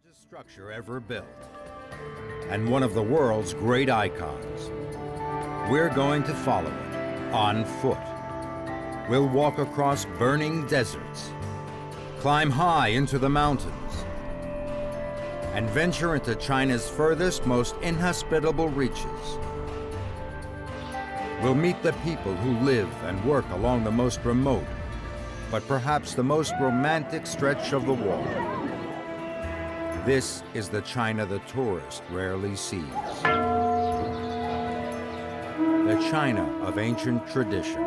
largest structure ever built, and one of the world's great icons. We're going to follow it on foot. We'll walk across burning deserts, climb high into the mountains, and venture into China's furthest, most inhospitable reaches. We'll meet the people who live and work along the most remote, but perhaps the most romantic stretch of the wall. This is the China the tourist rarely sees. The China of ancient tradition.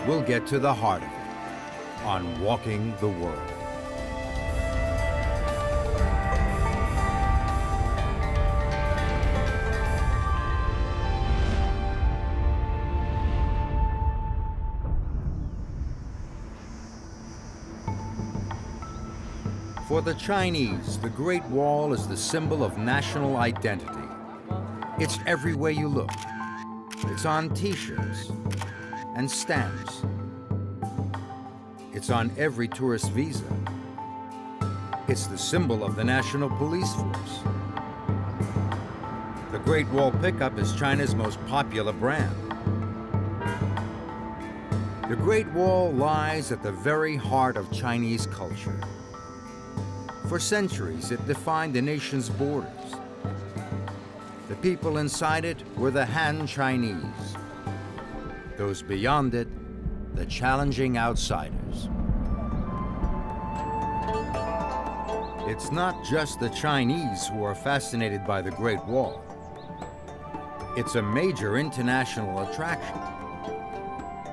We'll get to the heart of it on Walking the World. For the Chinese, the Great Wall is the symbol of national identity. It's everywhere you look. It's on T-shirts and stamps. It's on every tourist visa. It's the symbol of the national police force. The Great Wall pickup is China's most popular brand. The Great Wall lies at the very heart of Chinese culture. For centuries, it defined the nation's borders. The people inside it were the Han Chinese. Those beyond it, the challenging outsiders. It's not just the Chinese who are fascinated by the Great Wall. It's a major international attraction.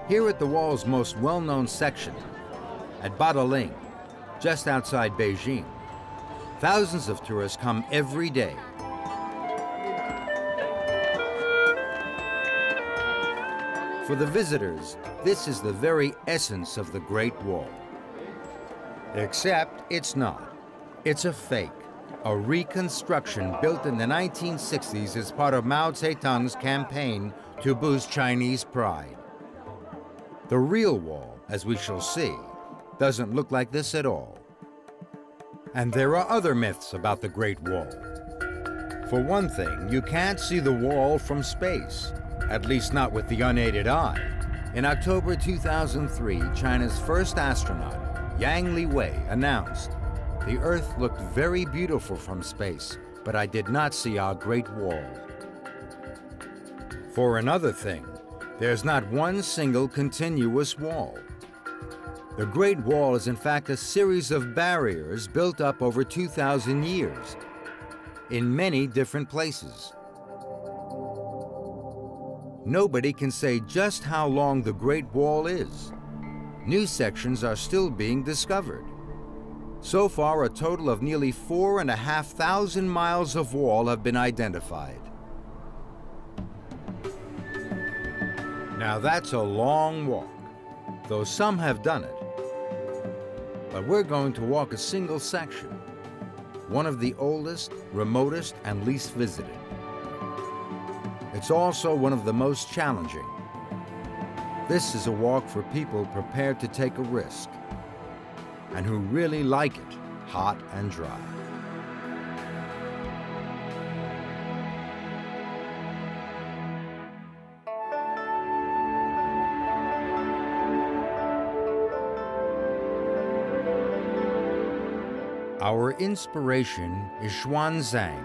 Here at the wall's most well-known section, at Badaling, just outside Beijing, thousands of tourists come every day. For the visitors, this is the very essence of the Great Wall. Except it's not. It's a fake, a reconstruction built in the 1960s as part of Mao Zedong's campaign to boost Chinese pride. The real wall, as we shall see, doesn't look like this at all. And there are other myths about the Great Wall. For one thing, you can't see the wall from space, at least not with the unaided eye. In October 2003, China's first astronaut, Yang Liwei, announced, "The Earth looked very beautiful from space, but I did not see our Great Wall." For another thing, there's not one single continuous wall. The Great Wall is in fact a series of barriers built up over 2,000 years in many different places. Nobody can say just how long the Great Wall is. New sections are still being discovered. So far, a total of nearly 4,500 miles of wall have been identified. Now that's a long walk, though some have done it. But we're going to walk a single section, one of the oldest, remotest, and least visited. It's also one of the most challenging. This is a walk for people prepared to take a risk, and who really like it hot and dry. Our inspiration is Xuanzang,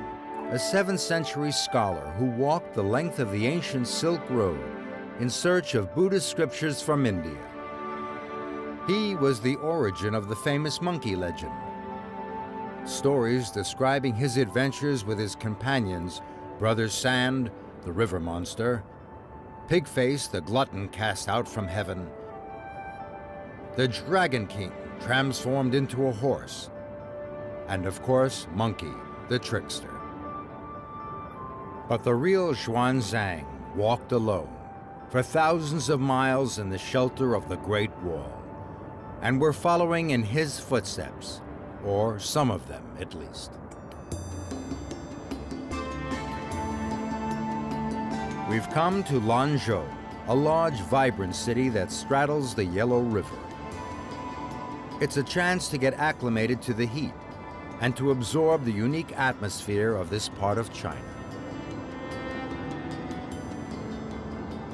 a 7th century scholar who walked the length of the ancient Silk Road in search of Buddhist scriptures from India. He was the origin of the famous monkey legend. Stories describing his adventures with his companions, Brother Sand, the river monster, Pigface, the glutton cast out from heaven, the Dragon King transformed into a horse, and of course, Monkey, the trickster. But the real Xuanzang walked alone for thousands of miles in the shelter of the Great Wall, and we're following in his footsteps, or some of them at least. We've come to Lanzhou, a large, vibrant city that straddles the Yellow River. It's a chance to get acclimated to the heat and to absorb the unique atmosphere of this part of China.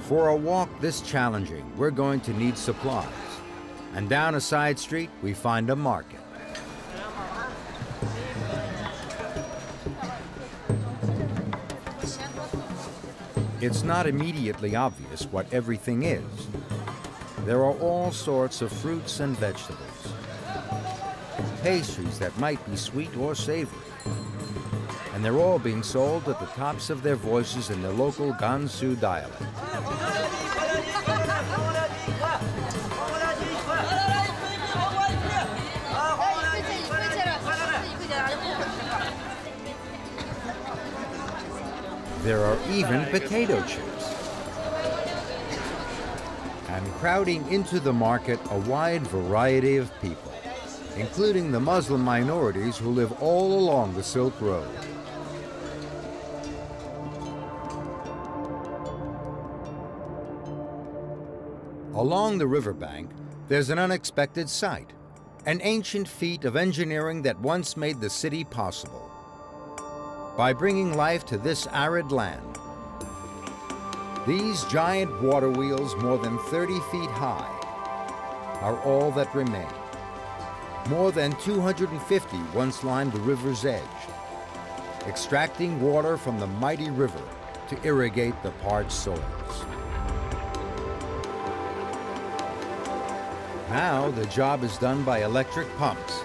For a walk this challenging, we're going to need supplies. And down a side street, we find a market. It's not immediately obvious what everything is. There are all sorts of fruits and vegetables, pastries that might be sweet or savory, and they're all being sold at the tops of their voices in the local Gansu dialect. There are even potato chips. And crowding into the market a wide variety of people, including the Muslim minorities who live all along the Silk Road. Along the riverbank, there's an unexpected sight, an ancient feat of engineering that once made the city possible. By bringing life to this arid land, these giant water wheels, more than 30 feet high, are all that remain. More than 250 once lined the river's edge, extracting water from the mighty river to irrigate the parched soils. Now the job is done by electric pumps.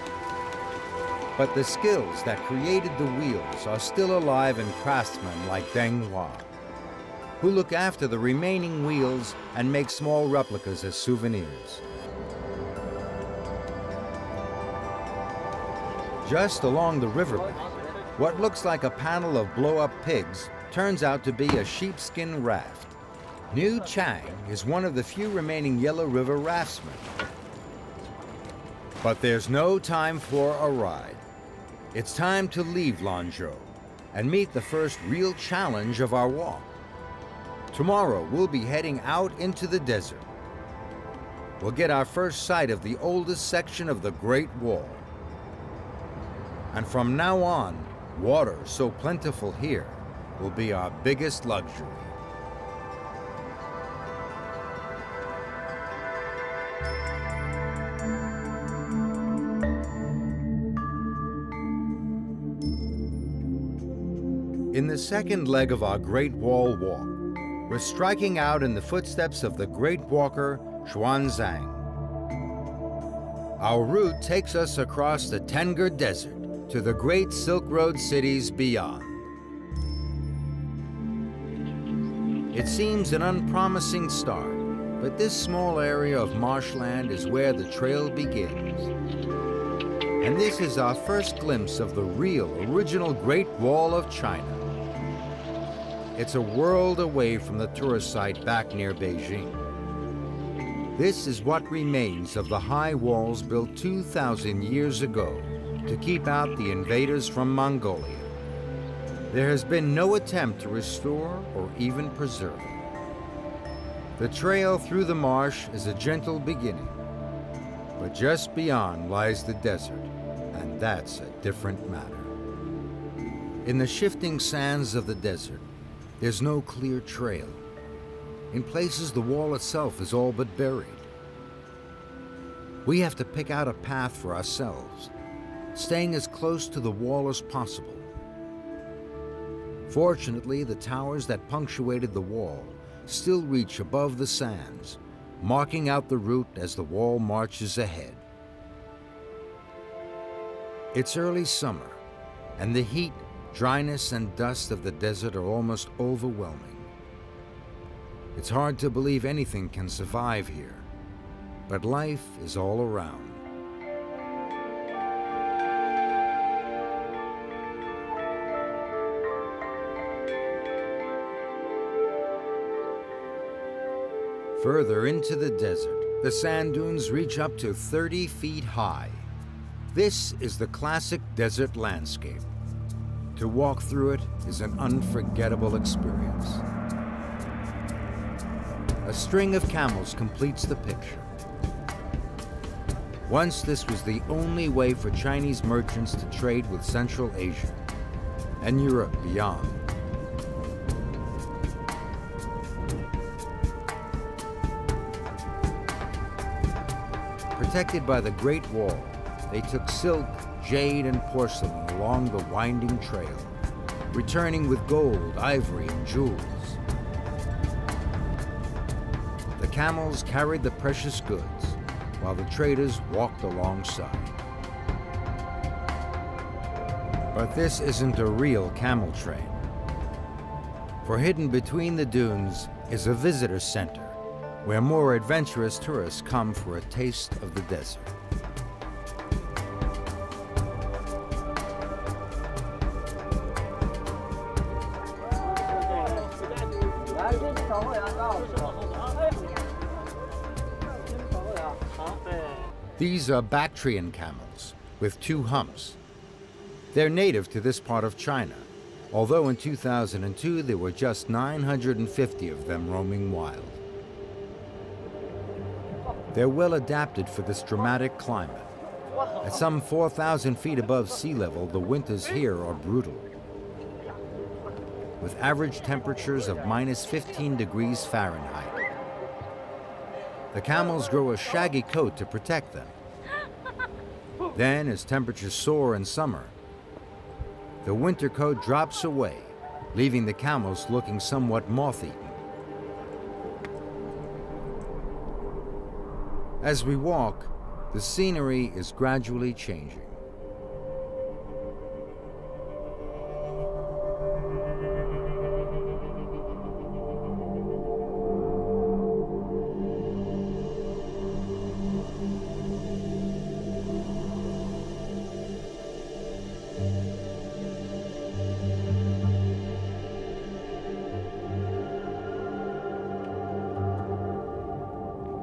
But the skills that created the wheels are still alive in craftsmen like Deng Hua, who look after the remaining wheels and make small replicas as souvenirs. Just along the riverbank, what looks like a panel of blow-up pigs turns out to be a sheepskin raft. New Chang is one of the few remaining Yellow River raftsmen. But there's no time for a ride. It's time to leave Lanzhou and meet the first real challenge of our walk. Tomorrow, we'll be heading out into the desert. We'll get our first sight of the oldest section of the Great Wall. And from now on, water so plentiful here will be our biggest luxury. In the second leg of our Great Wall walk, we're striking out in the footsteps of the great walker Xuanzang. Our route takes us across the Tengger Desert to the great Silk Road cities beyond. It seems an unpromising start, but this small area of marshland is where the trail begins. And this is our first glimpse of the real, original Great Wall of China. It's a world away from the tourist site back near Beijing. This is what remains of the high walls built 2,000 years ago to keep out the invaders from Mongolia. There has been no attempt to restore or even preserve it. The trail through the marsh is a gentle beginning, but just beyond lies the desert, and that's a different matter. In the shifting sands of the desert, there's no clear trail. In places, the wall itself is all but buried. We have to pick out a path for ourselves, staying as close to the wall as possible. Fortunately, the towers that punctuated the wall still reach above the sands, marking out the route as the wall marches ahead. It's early summer, and the heat, dryness, and dust of the desert are almost overwhelming. It's hard to believe anything can survive here, but life is all around. Further into the desert, the sand dunes reach up to 30 feet high. This is the classic desert landscape. To walk through it is an unforgettable experience. A string of camels completes the picture. Once this was the only way for Chinese merchants to trade with Central Asia and Europe beyond. Protected by the Great Wall, they took silk, jade, and porcelain along the winding trail, returning with gold, ivory, and jewels. The camels carried the precious goods, while the traders walked alongside. But this isn't a real camel train, for hidden between the dunes is a visitor center, where more adventurous tourists come for a taste of the desert. These are Bactrian camels with 2 humps. They're native to this part of China, although in 2002 there were just 950 of them roaming wild. They're well adapted for this dramatic climate. At some 4,000 feet above sea level, the winters here are brutal, with average temperatures of -15 degrees Fahrenheit. The camels grow a shaggy coat to protect them. Then, as temperatures soar in summer, the winter coat drops away, leaving the camels looking somewhat moth-eaten. As we walk, the scenery is gradually changing.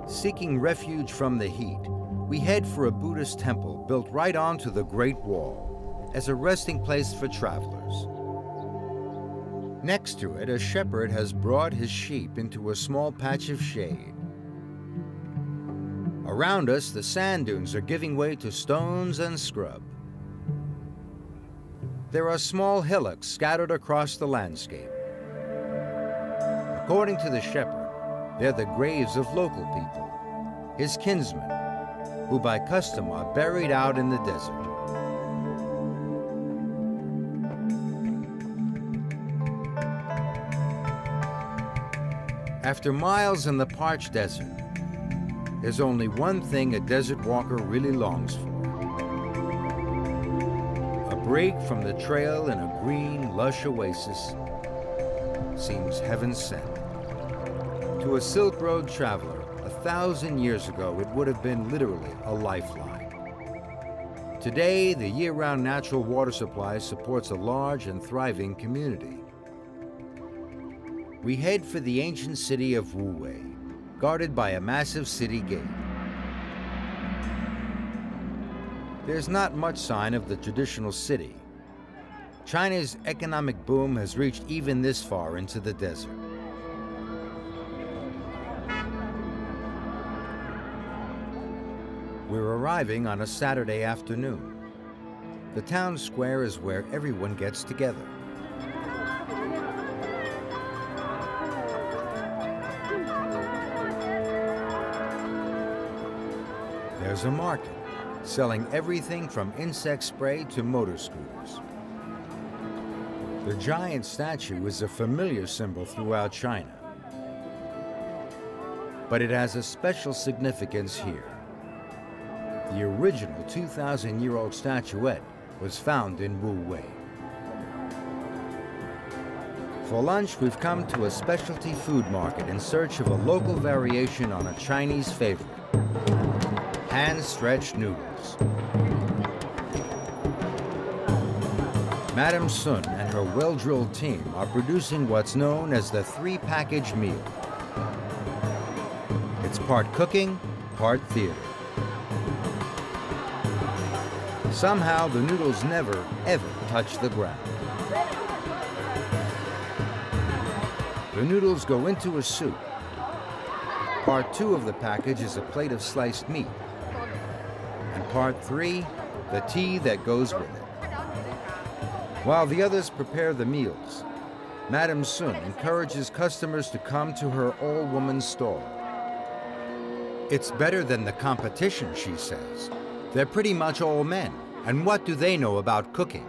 Seeking refuge from the heat, we head for a Buddhist temple built right onto the Great Wall as a resting place for travelers. Next to it, a shepherd has brought his sheep into a small patch of shade. Around us, the sand dunes are giving way to stones and scrub. There are small hillocks scattered across the landscape. According to the shepherd, they're the graves of local people, his kinsmen, who by custom are buried out in the desert. After miles in the parched desert, there's only one thing a desert walker really longs for: a break from the trail in a green, lush oasis. Seems heaven sent. To a Silk Road traveler, 1,000 years ago, it would have been literally a lifeline. Today, the year-round natural water supply supports a large and thriving community. We head for the ancient city of Wuwei, guarded by a massive city gate. There's not much sign of the traditional city. China's economic boom has reached even this far into the desert. We're arriving on a Saturday afternoon. The town square is where everyone gets together. There's a market, selling everything from insect spray to motor scooters. The giant statue is a familiar symbol throughout China, but it has a special significance here. The original 2,000-year-old statuette was found in Wuwei. For lunch, we've come to a specialty food market in search of a local variation on a Chinese favorite: hand-stretched noodles. Madame Sun and her well-drilled team are producing what's known as the 3-package meal. It's part cooking, part theater. Somehow, the noodles never, ever touch the ground. The noodles go into a soup. Part 2 of the package is a plate of sliced meat. and part 3, the tea that goes with it. While the others prepare the meals, Madame Sun encourages customers to come to her all-woman stall. It's better than the competition, she says. They're pretty much all men, and what do they know about cooking?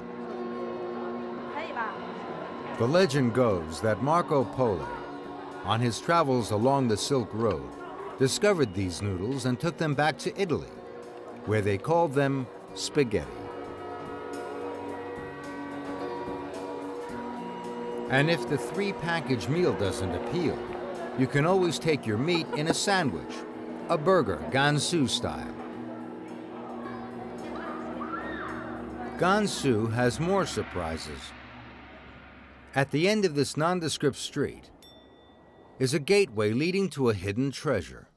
The legend goes that Marco Polo, on his travels along the Silk Road, discovered these noodles and took them back to Italy, where they called them spaghetti. And if the 3-package meal doesn't appeal, you can always take your meat in a sandwich, a burger, Gansu style. Gansu has more surprises. At the end of this nondescript street is a gateway leading to a hidden treasure,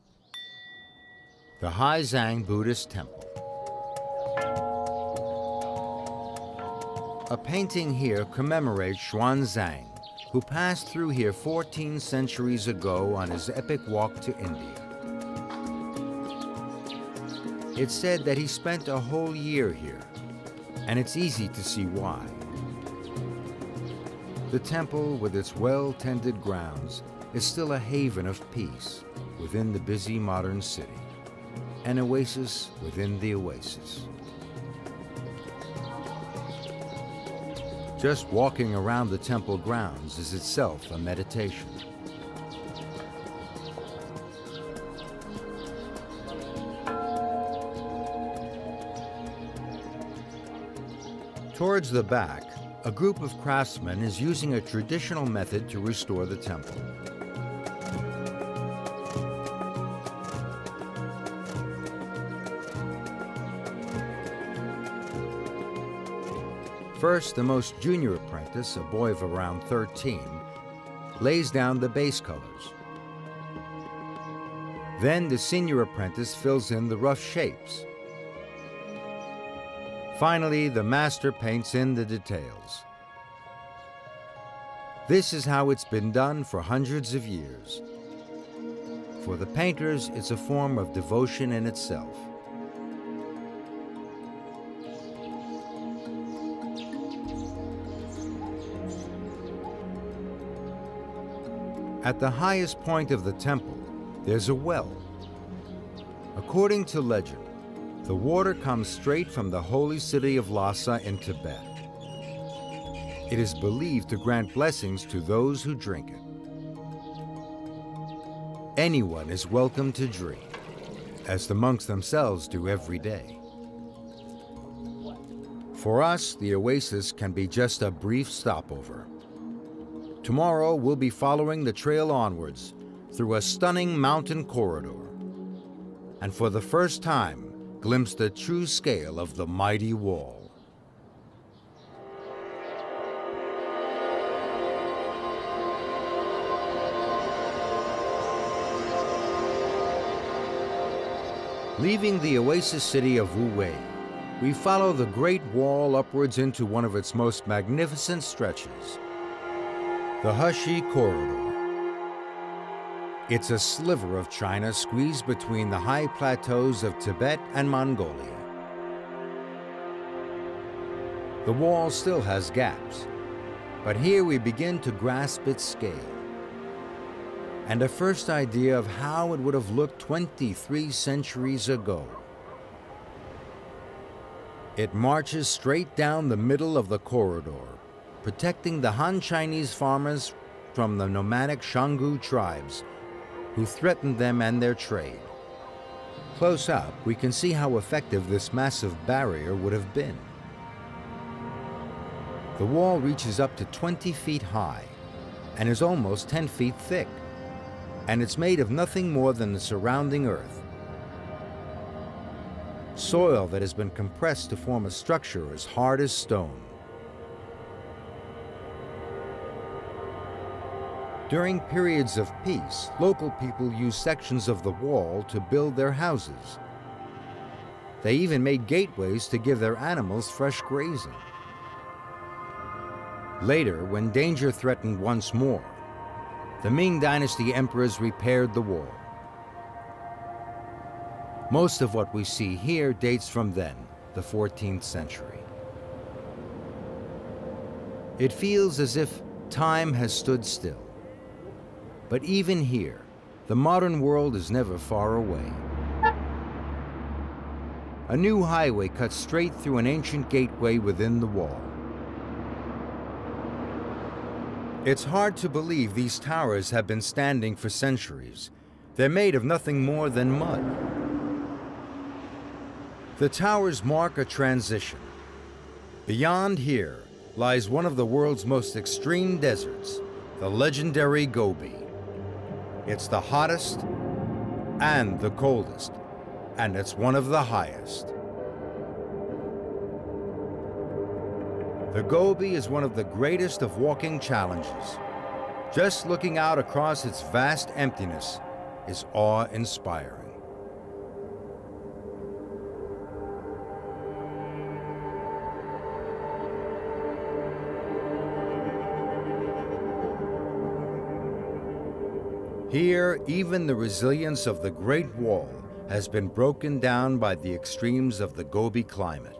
the Haizang Buddhist Temple. A painting here commemorates Xuanzang, who passed through here 14 centuries ago on his epic walk to India. It's said that he spent a whole year here, and it's easy to see why. The temple, with its well-tended grounds, is still a haven of peace within the busy modern city, an oasis within the oasis. Just walking around the temple grounds is itself a meditation. Towards the back, a group of craftsmen is using a traditional method to restore the temple. First, the most junior apprentice, a boy of around 13, lays down the base colors. Then the senior apprentice fills in the rough shapes. Finally, the master paints in the details. This is how it's been done for hundreds of years. For the painters, it's a form of devotion in itself. At the highest point of the temple, there's a well. According to legend, the water comes straight from the holy city of Lhasa in Tibet. It is believed to grant blessings to those who drink it. Anyone is welcome to drink, as the monks themselves do every day. For us, the oasis can be just a brief stopover. Tomorrow, we'll be following the trail onwards through a stunning mountain corridor, and for the first time, glimpse the true scale of the mighty wall. Leaving the oasis city of Wuwei, we follow the Great Wall upwards into one of its most magnificent stretches, the Heshi Corridor. It's a sliver of China squeezed between the high plateaus of Tibet and Mongolia. The wall still has gaps, but here we begin to grasp its scale, and a first idea of how it would have looked 23 centuries ago. It marches straight down the middle of the corridor, protecting the Han Chinese farmers from the nomadic Shangu tribes who threatened them and their trade. Close up, we can see how effective this massive barrier would have been. The wall reaches up to 20 feet high and is almost 10 feet thick, and it's made of nothing more than the surrounding earth. Soil that has been compressed to form a structure as hard as stone. During periods of peace, local people used sections of the wall to build their houses. They even made gateways to give their animals fresh grazing. Later, when danger threatened once more, the Ming Dynasty emperors repaired the wall. Most of what we see here dates from then, the 14th century. It feels as if time has stood still. But even here, the modern world is never far away. A new highway cuts straight through an ancient gateway within the wall. It's hard to believe these towers have been standing for centuries. They're made of nothing more than mud. The towers mark a transition. Beyond here lies one of the world's most extreme deserts, the legendary Gobi. It's the hottest and the coldest, and it's one of the highest. The Gobi is one of the greatest of walking challenges. Just looking out across its vast emptiness is awe-inspiring. Here, even the resilience of the Great Wall has been broken down by the extremes of the Gobi climate.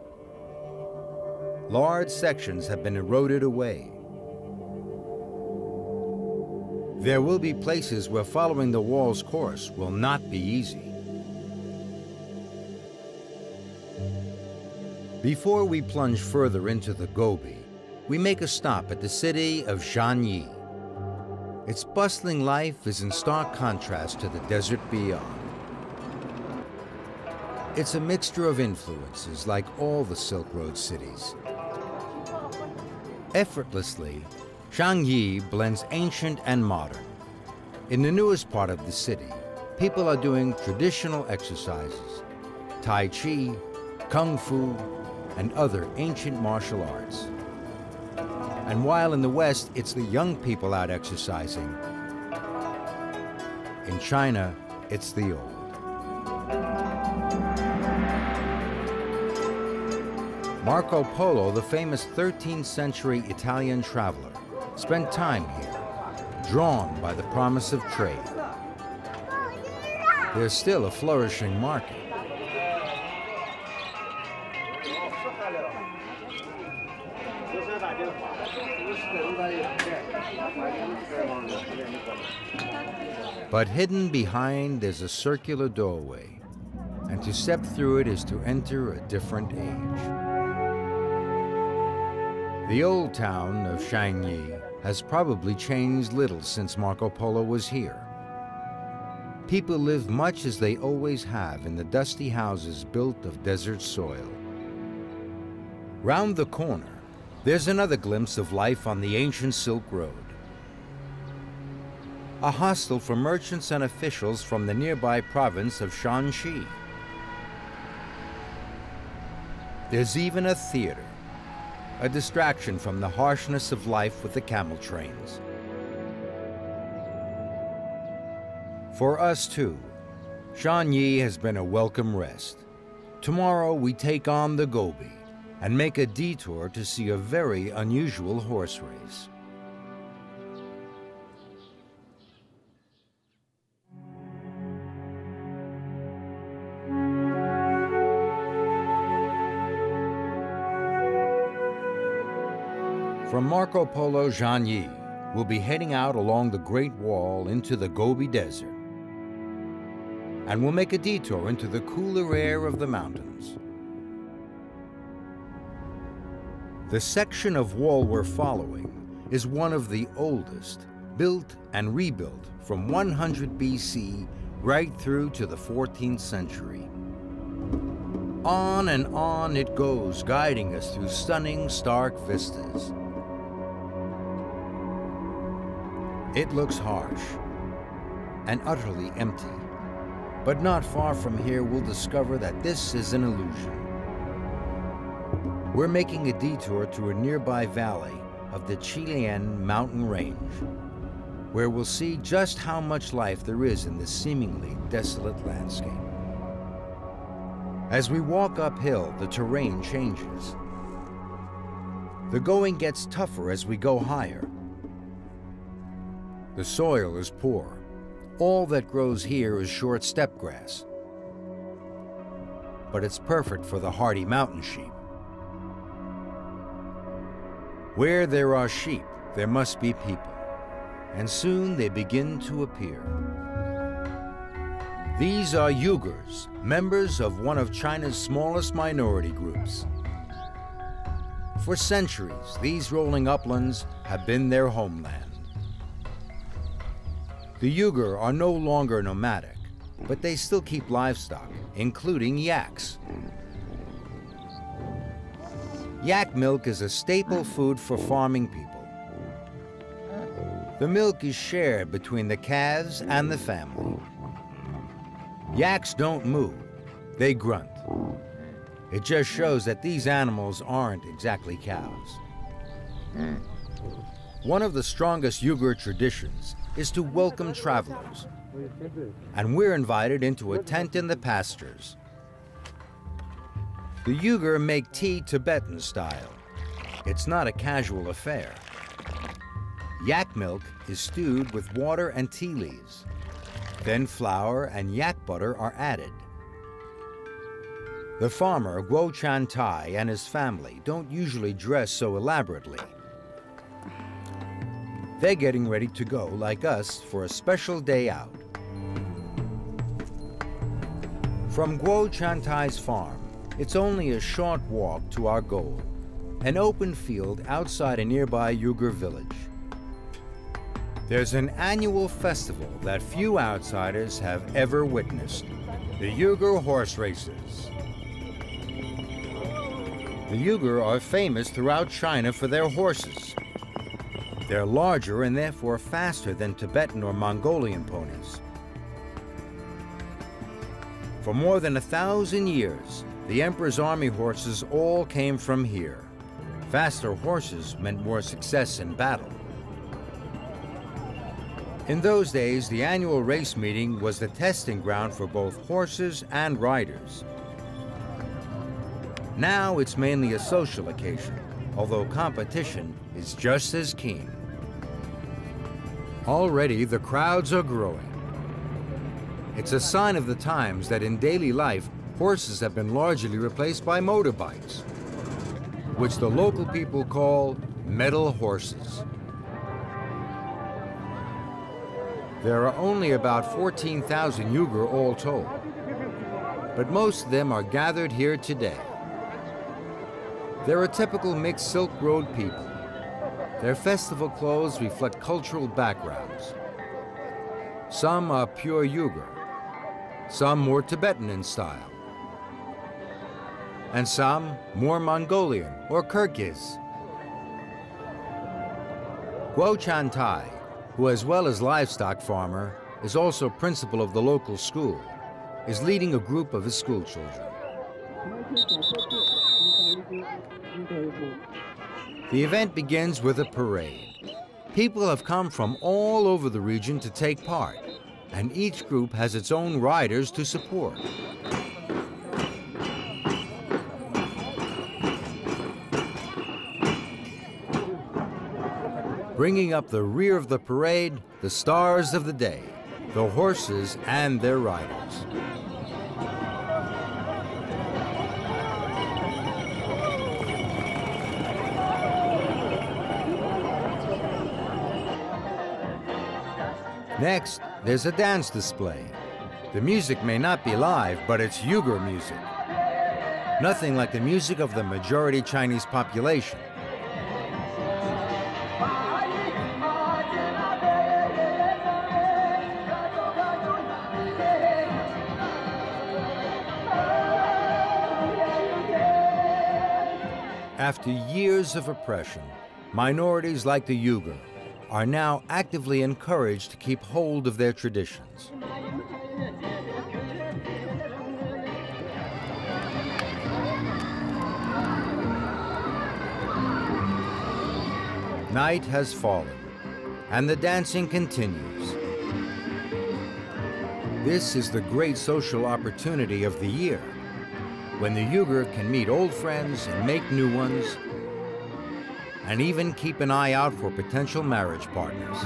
Large sections have been eroded away. There will be places where following the wall's course will not be easy. Before we plunge further into the Gobi, we make a stop at the city of Shanyi. Its bustling life is in stark contrast to the desert beyond. It's a mixture of influences like all the Silk Road cities. Effortlessly, Shanyi blends ancient and modern. In the newest part of the city, people are doing traditional exercises, Tai Chi, Kung Fu, and other ancient martial arts. And while in the West, it's the young people out exercising, in China, it's the old. Marco Polo, the famous 13th century Italian traveler, spent time here, drawn by the promise of trade. There's still a flourishing market. But hidden behind there's a circular doorway, and to step through it is to enter a different age. The old town of Shanyi has probably changed little since Marco Polo was here. People live much as they always have in the dusty houses built of desert soil. Round the corner, there's another glimpse of life on the ancient Silk Road. A hostel for merchants and officials from the nearby province of Shanxi. There's even a theater, a distraction from the harshness of life with the camel trains. For us too, Shanyi has been a welcome rest. Tomorrow we take on the Gobi and make a detour to see a very unusual horse race. From Marco Polo Shanyi, we'll be heading out along the Great Wall into the Gobi Desert. And we'll make a detour into the cooler air of the mountains. The section of wall we're following is one of the oldest, built and rebuilt from 100 BC right through to the 14th century. On and on it goes, guiding us through stunning, stark vistas. It looks harsh and utterly empty, but not far from here we'll discover that this is an illusion. We're making a detour to a nearby valley of the Chilean mountain range, where we'll see just how much life there is in this seemingly desolate landscape. As we walk uphill, the terrain changes. The going gets tougher as we go higher. The soil is poor. All that grows here is short steppe grass. but it's perfect for the hardy mountain sheep. Where there are sheep, there must be people, and soon they begin to appear. These are Uyghurs, members of one of China's smallest minority groups. For centuries, these rolling uplands have been their homeland. The Uyghur are no longer nomadic, but they still keep livestock, including yaks. Yak milk is a staple food for farming people. The milk is shared between the calves and the family. Yaks don't moo, they grunt. It just shows that these animals aren't exactly cows. One of the strongest Uyghur traditions is to welcome travelers, and we're invited into a tent in the pastures. The Uyghur make tea Tibetan style. It's not a casual affair. Yak milk is stewed with water and tea leaves. Then flour and yak butter are added. The farmer, Guo Chan Tai, and his family don't usually dress so elaborately. They're getting ready to go, like us, for a special day out. From Guo Chan Tai's farm, it's only a short walk to our goal, an open field outside a nearby Uyghur village. There's an annual festival that few outsiders have ever witnessed, the Uyghur horse races. The Uyghur are famous throughout China for their horses. They're larger and therefore faster than Tibetan or Mongolian ponies. For more than 1,000 years, the emperor's army horses all came from here. Faster horses meant more success in battle. In those days, the annual race meeting was the testing ground for both horses and riders. Now it's mainly a social occasion, although competition is just as keen. Already the crowds are growing. It's a sign of the times that in daily life, horses have been largely replaced by motorbikes, which the local people call metal horses. There are only about 14,000 Uyghur all told, but most of them are gathered here today. They're a typical mixed Silk Road people. Their festival clothes reflect cultural backgrounds. Some are pure Uyghur, some more Tibetan in style, and some more Mongolian or Kyrgyz. Guo Chan Tai, who as well as livestock farmer, is also principal of the local school, is leading a group of his school children. The event begins with a parade. People have come from all over the region to take part, and each group has its own riders to support. Bringing up the rear of the parade, the stars of the day, the horses and their riders. Next, there's a dance display. The music may not be live, but it's Uyghur music. Nothing like the music of the majority Chinese population. After years of oppression, minorities like the Uyghur are now actively encouraged to keep hold of their traditions. Night has fallen, and the dancing continues. This is the great social opportunity of the year, when the Uyghur can meet old friends and make new ones, and even keep an eye out for potential marriage partners.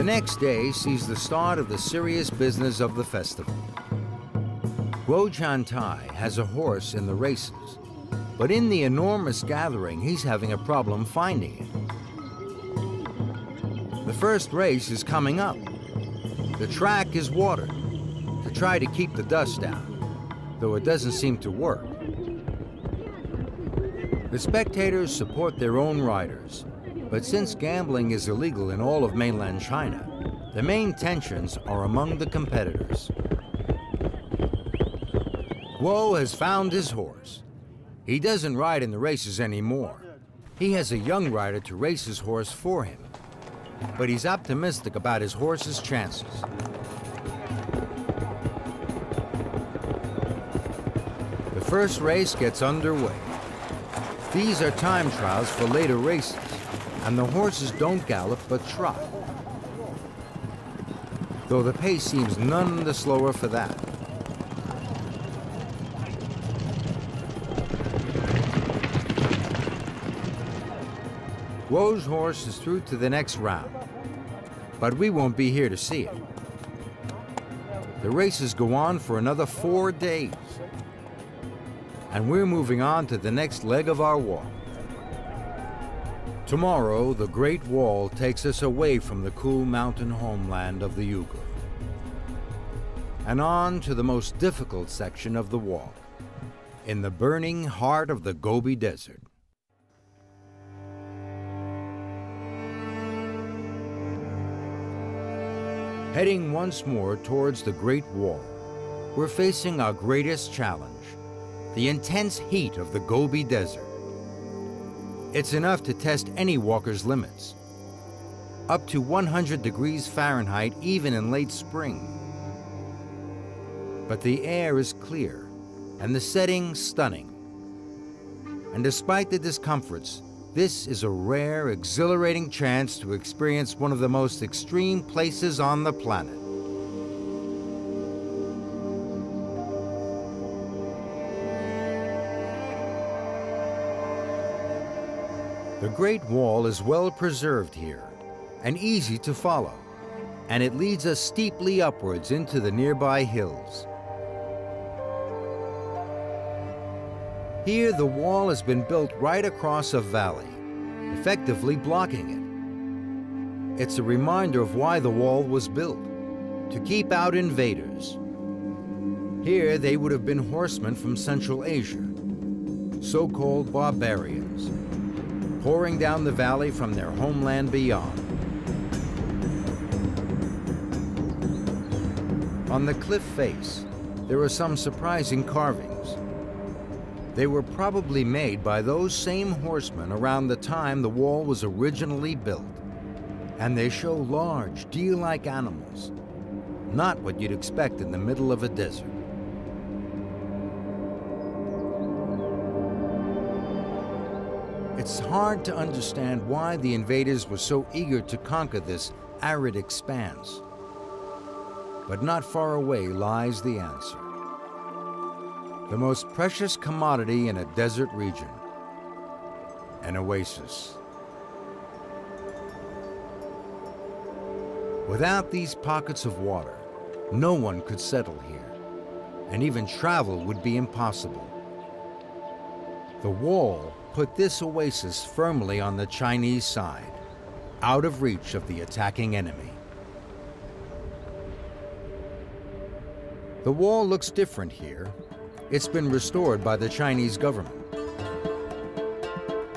next day sees the start of the serious business of the festival. Guo Chantai has a horse in the races, but in the enormous gathering, he's having a problem finding it. The first race is coming up. The track is watered to try to keep the dust down, though it doesn't seem to work. The spectators support their own riders, but since gambling is illegal in all of mainland China, the main tensions are among the competitors. Guo has found his horse. He doesn't ride in the races anymore. He has a young rider to race his horse for him, but he's optimistic about his horse's chances. The first race gets underway. These are time trials for later races, and the horses don't gallop but trot, though the pace seems none the slower for that. Guo's horse is through to the next round, but we won't be here to see it. The races go on for another 4 days, and we're moving on to the next leg of our walk. Tomorrow, the Great Wall takes us away from the cool mountain homeland of the Uyghur and on to the most difficult section of the walk, in the burning heart of the Gobi Desert. Heading once more towards the Great Wall, we're facing our greatest challenge, the intense heat of the Gobi Desert. It's enough to test any walker's limits, up to 100 degrees Fahrenheit even in late spring. But the air is clear and the setting stunning. And despite the discomforts, this is a rare, exhilarating chance to experience one of the most extreme places on the planet. The Great Wall is well preserved here and easy to follow, and it leads us steeply upwards into the nearby hills. Here, the wall has been built right across a valley, effectively blocking it. It's a reminder of why the wall was built, to keep out invaders. Here, they would have been horsemen from Central Asia, so-called barbarians, pouring down the valley from their homeland beyond. On the cliff face, there are some surprising carvings. They were probably made by those same horsemen around the time the wall was originally built. And they show large, deer-like animals, not what you'd expect in the middle of a desert. It's hard to understand why the invaders were so eager to conquer this arid expanse. But not far away lies the answer. The most precious commodity in a desert region, an oasis. Without these pockets of water, no one could settle here, and even travel would be impossible. The wall put this oasis firmly on the Chinese side, out of reach of the attacking enemy. The wall looks different here. It's been restored by the Chinese government.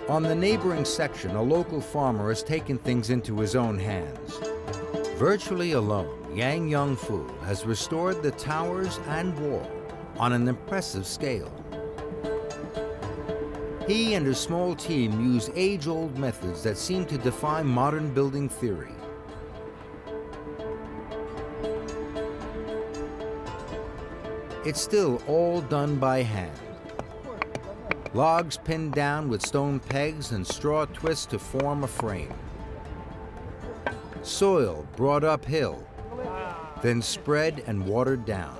On the neighboring section, a local farmer has taken things into his own hands. Virtually alone, Yang Yongfu has restored the towers and wall on an impressive scale. He and his small team use age-old methods that seem to defy modern building theory. It's still all done by hand. Logs pinned down with stone pegs and straw twists to form a frame. Soil brought uphill, then spread and watered down.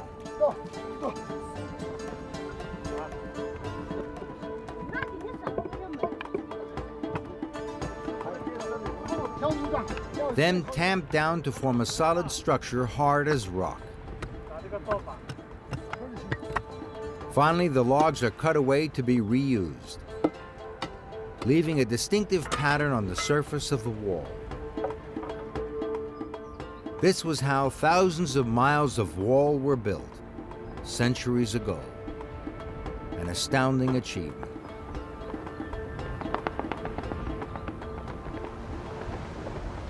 then tamped down to form a solid structure hard as rock. Finally, the logs are cut away to be reused, leaving a distinctive pattern on the surface of the wall. This was how thousands of miles of wall were built centuries ago. An astounding achievement.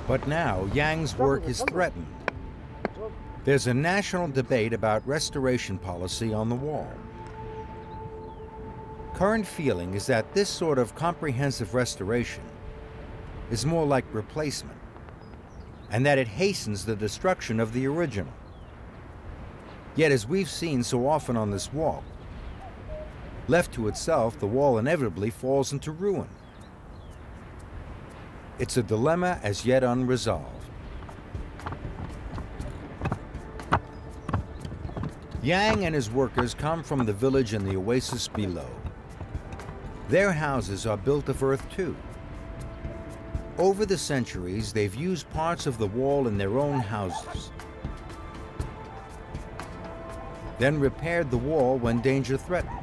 But now, Yang's work is threatened. There's a national debate about restoration policy on the wall. Current feeling is that this sort of comprehensive restoration is more like replacement, and that it hastens the destruction of the original. Yet, as we've seen so often on this wall, left to itself, the wall inevitably falls into ruin. It's a dilemma as yet unresolved. Yang and his workers come from the village in the oasis below. Their houses are built of earth too. Over the centuries, they've used parts of the wall in their own houses, then repaired the wall when danger threatened.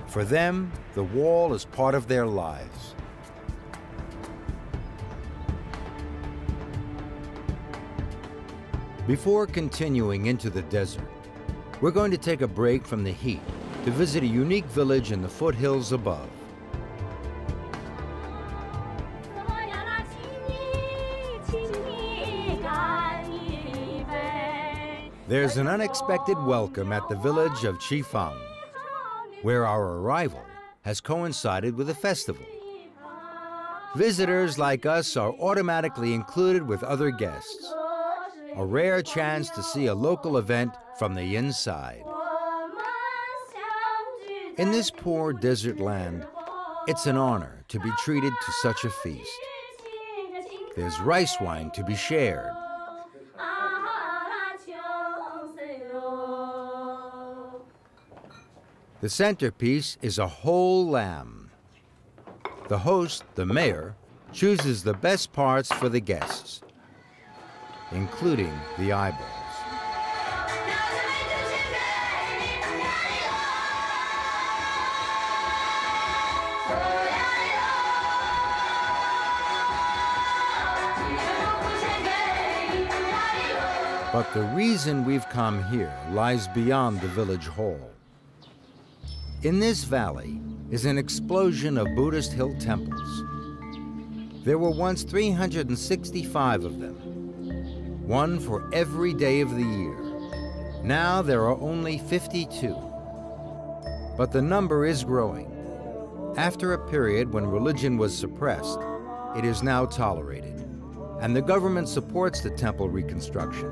For them, the wall is part of their lives. Before continuing into the desert, we're going to take a break from the heat to visit a unique village in the foothills above. There's an unexpected welcome at the village of Qin Shi Huang, where our arrival has coincided with a festival. Visitors like us are automatically included with other guests, a rare chance to see a local event from the inside. In this poor desert land, it's an honor to be treated to such a feast. There's rice wine to be shared. The centerpiece is a whole lamb. The host, the mayor, chooses the best parts for the guests, including the eyeballs. But the reason we've come here lies beyond the village hall. In this valley is an explosion of Buddhist hill temples. There were once 365 of them, one for every day of the year. Now there are only 52. But the number is growing. After a period when religion was suppressed, it is now tolerated, and the government supports the temple reconstruction,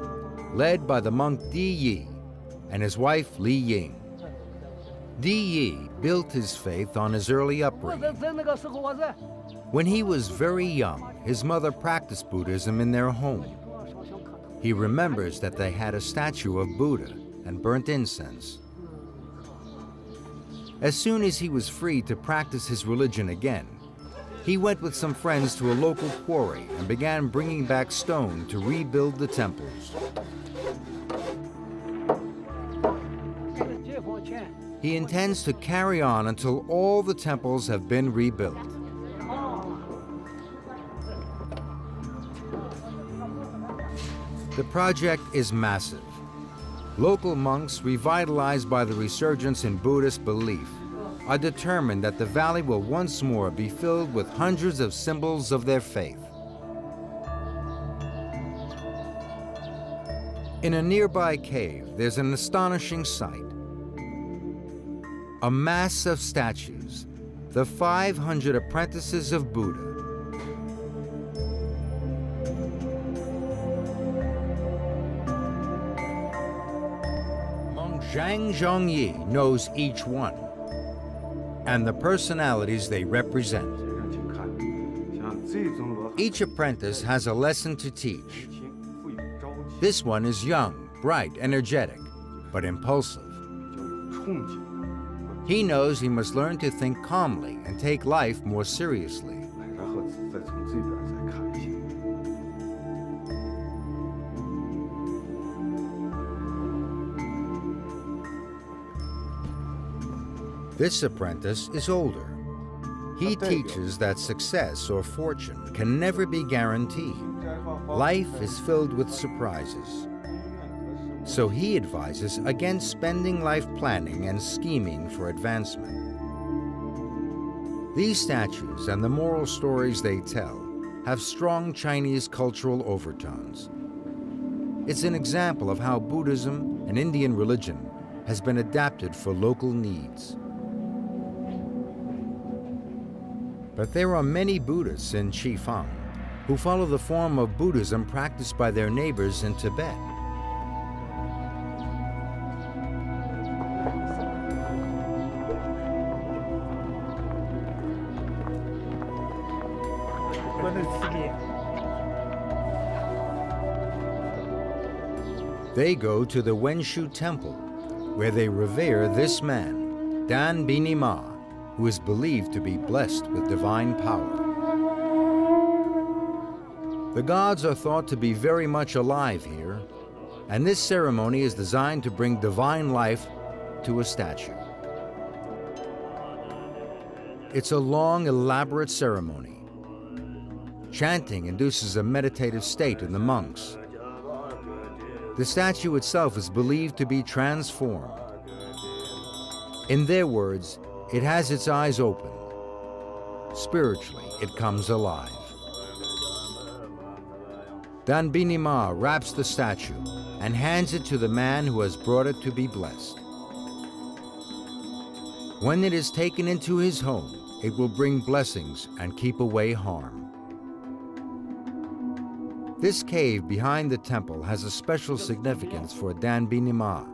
led by the monk Di Yi and his wife Li Ying. Di Yi built his faith on his early upbringing. When he was very young, his mother practiced Buddhism in their home. He remembers that they had a statue of Buddha and burnt incense. As soon as he was free to practice his religion again, he went with some friends to a local quarry and began bringing back stone to rebuild the temples. He intends to carry on until all the temples have been rebuilt. The project is massive. Local monks, revitalized by the resurgence in Buddhist belief, are determined that the valley will once more be filled with hundreds of symbols of their faith. In a nearby cave, there's an astonishing sight. A mass of statues, the 500 apprentices of Buddha. Monk Zhang Zhongyi knows each one and the personalities they represent. Each apprentice has a lesson to teach. This one is young, bright, energetic, but impulsive. He knows he must learn to think calmly and take life more seriously. 再从这边再看一下。This apprentice is older. He teaches that success or fortune can never be guaranteed. Life is filled with surprises. So he advises against spending life planning and scheming for advancement. These statues and the moral stories they tell have strong Chinese cultural overtones. It's an example of how Buddhism, an Indian religion, has been adapted for local needs. But there are many Buddhists in Qin Shi Huang who follow the form of Buddhism practiced by their neighbors in Tibet. They go to the Wenshu Temple, where they revere this man, Dan Bini Ma, who is believed to be blessed with divine power. The gods are thought to be very much alive here, and this ceremony is designed to bring divine life to a statue. It's a long, elaborate ceremony. Chanting induces a meditative state in the monks. The statue itself is believed to be transformed. In their words, it has its eyes open. Spiritually, it comes alive. Dan Bini Ma wraps the statue and hands it to the man who has brought it to be blessed. When it is taken into his home, it will bring blessings and keep away harm. This cave behind the temple has a special significance for Dan Bini Ma,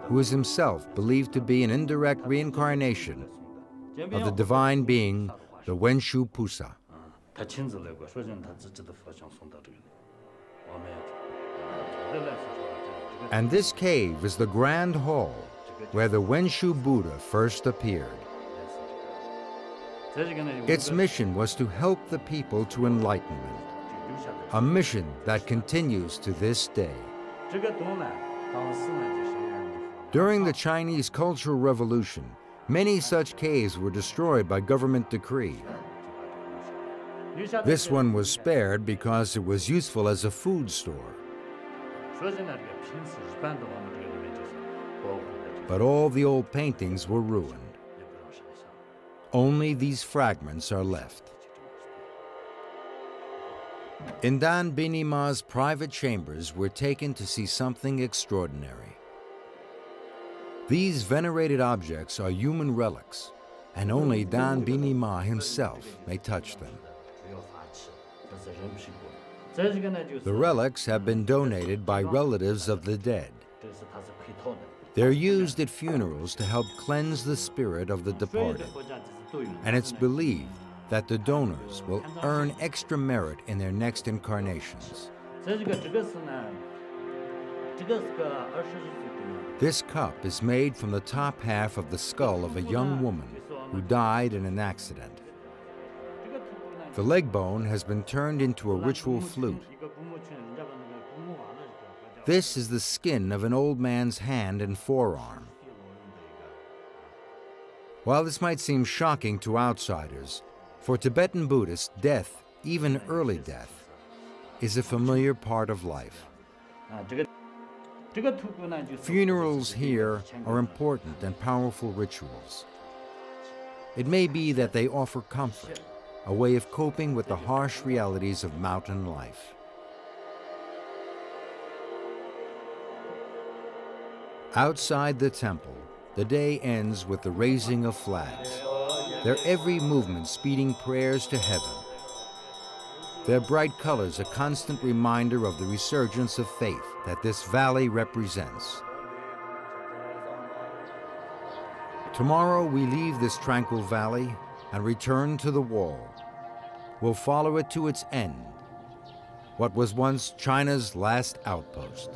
who is himself believed to be an indirect reincarnation of the divine being, the Wenshu Pusa. And this cave is the Grand Hall where the Wenshu Buddha first appeared. Its mission was to help the people to enlightenment, a mission that continues to this day. During the Chinese Cultural Revolution, many such caves were destroyed by government decree. This one was spared because it was useful as a food store. But all the old paintings were ruined. Only these fragments are left. In Dan Bini Ma's private chambers, we're taken to see something extraordinary. These venerated objects are human relics, and only Dan Bini Ma himself may touch them. The relics have been donated by relatives of the dead. They're used at funerals to help cleanse the spirit of the departed, and it's believed that the donors will earn extra merit in their next incarnations. This cup is made from the top half of the skull of a young woman who died in an accident. The leg bone has been turned into a ritual flute. This is the skin of an old man's hand and forearm. While this might seem shocking to outsiders, for Tibetan Buddhists, death, even early death, is a familiar part of life. Funerals here are important and powerful rituals. It may be that they offer comfort, a way of coping with the harsh realities of mountain life. Outside the temple, the day ends with the raising of flags, their every movement speeding prayers to heaven. Their bright colors a constant reminder of the resurgence of faith that this valley represents. Tomorrow we leave this tranquil valley and return to the wall. We'll follow it to its end, what was once China's last outpost.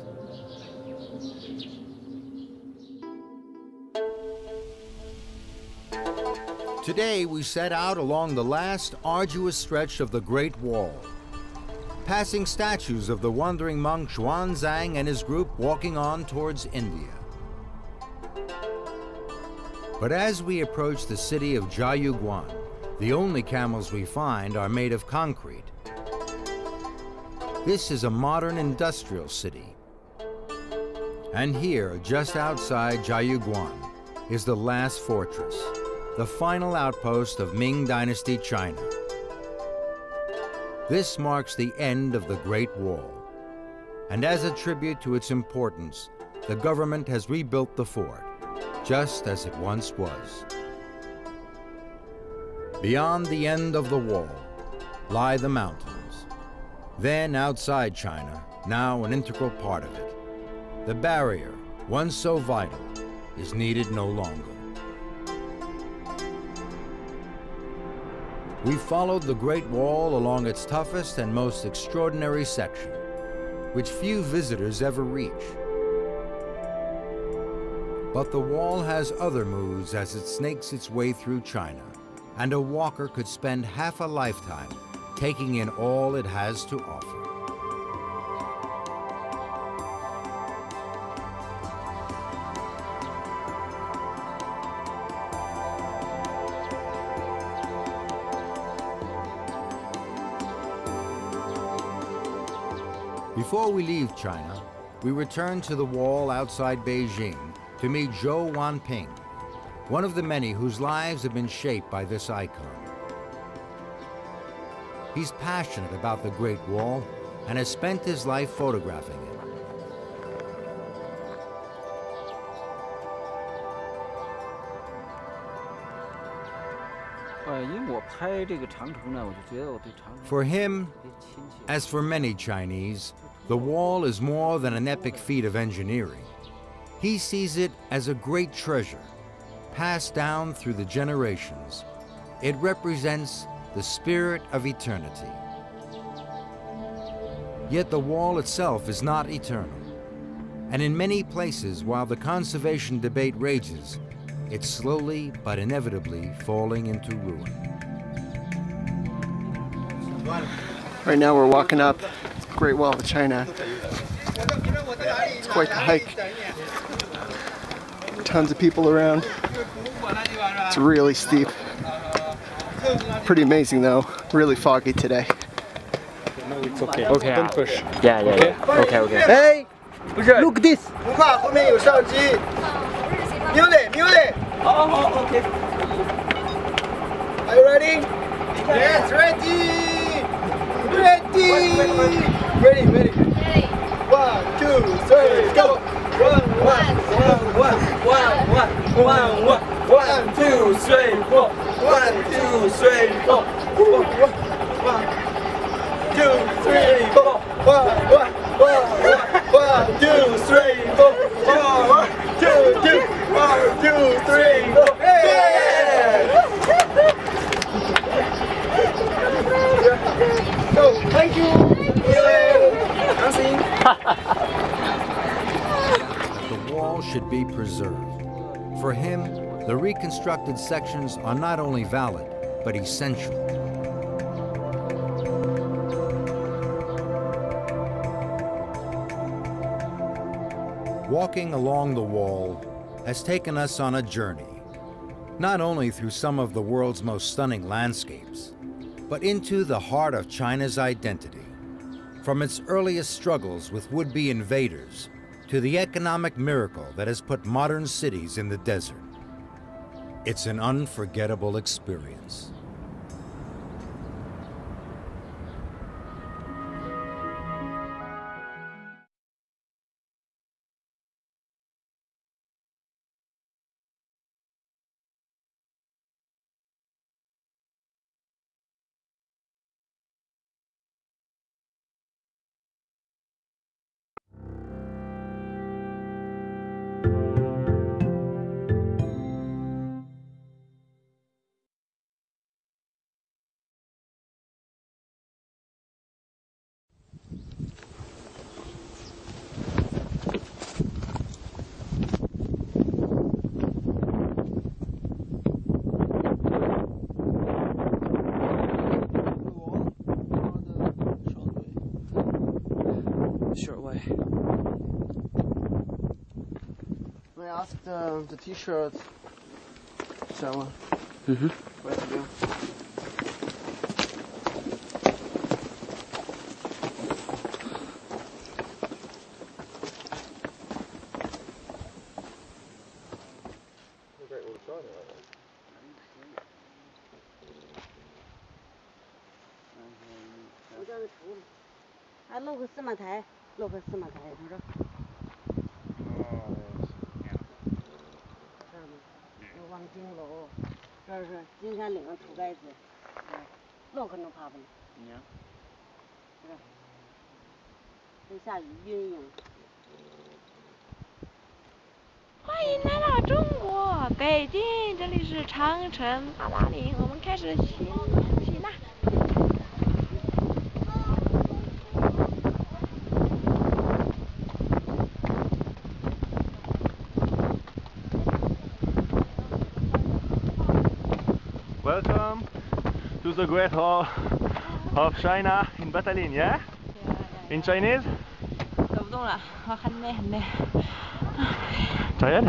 Today we set out along the last arduous stretch of the Great Wall, passing statues of the wandering monk Xuanzang and his group walking on towards India. But as we approach the city of Jiayuguan, the only camels we find are made of concrete. This is a modern industrial city. And here, just outside Jiayuguan, is the last fortress, the final outpost of Ming Dynasty China. This marks the end of the Great Wall. And as a tribute to its importance, the government has rebuilt the fort, just as it once was. Beyond the end of the wall lie the mountains. Then outside China, now an integral part of it, the barrier, once so vital, is needed no longer. We followed the Great Wall along its toughest and most extraordinary section, which few visitors ever reach. But the wall has other moods as it snakes its way through China, and a walker could spend half a lifetime taking in all it has to offer. Before we leave China, we return to the wall outside Beijing to meet Zhou Wanping, one of the many whose lives have been shaped by this icon. He's passionate about the Great Wall and has spent his life photographing it. For him, as for many Chinese, the wall is more than an epic feat of engineering. He sees it as a great treasure, passed down through the generations. It represents the spirit of eternity. Yet the wall itself is not eternal. And in many places, while the conservation debate rages, it's slowly but inevitably falling into ruin. Right now we're walking up the Great Wall of China. It's quite the hike. Tons of people around. It's really steep. Pretty amazing though. Really foggy today. It's okay. Okay. Don't push. Yeah. Okay. Hey! Look this. Music! Oh, okay. Are you ready? Yes, ready! Ready! Ready. 1, 2, 3, go! 1, 2, 3, 4. 1, 2, 3, 4. 1, 2, 3, 4. 1, 2, 3, 4. 1, 2, 3, 4. Go! Thank you! The wall should be preserved. For him, the reconstructed sections are not only valid, but essential. Walking along the wall has taken us on a journey, not only through some of the world's most stunning landscapes, but into the heart of China's identity. From its earliest struggles with would-be invaders to the economic miracle that has put modern cities in the desert. It's an unforgettable experience. short way. I asked the t-shirt seller where to go.欢迎来到中国北京，这里是长城八达岭，我们开始行啦。Welcome to the Great Hall of China in Battalion, yeah? In Chinese? 走不动了，很累很累。Tired?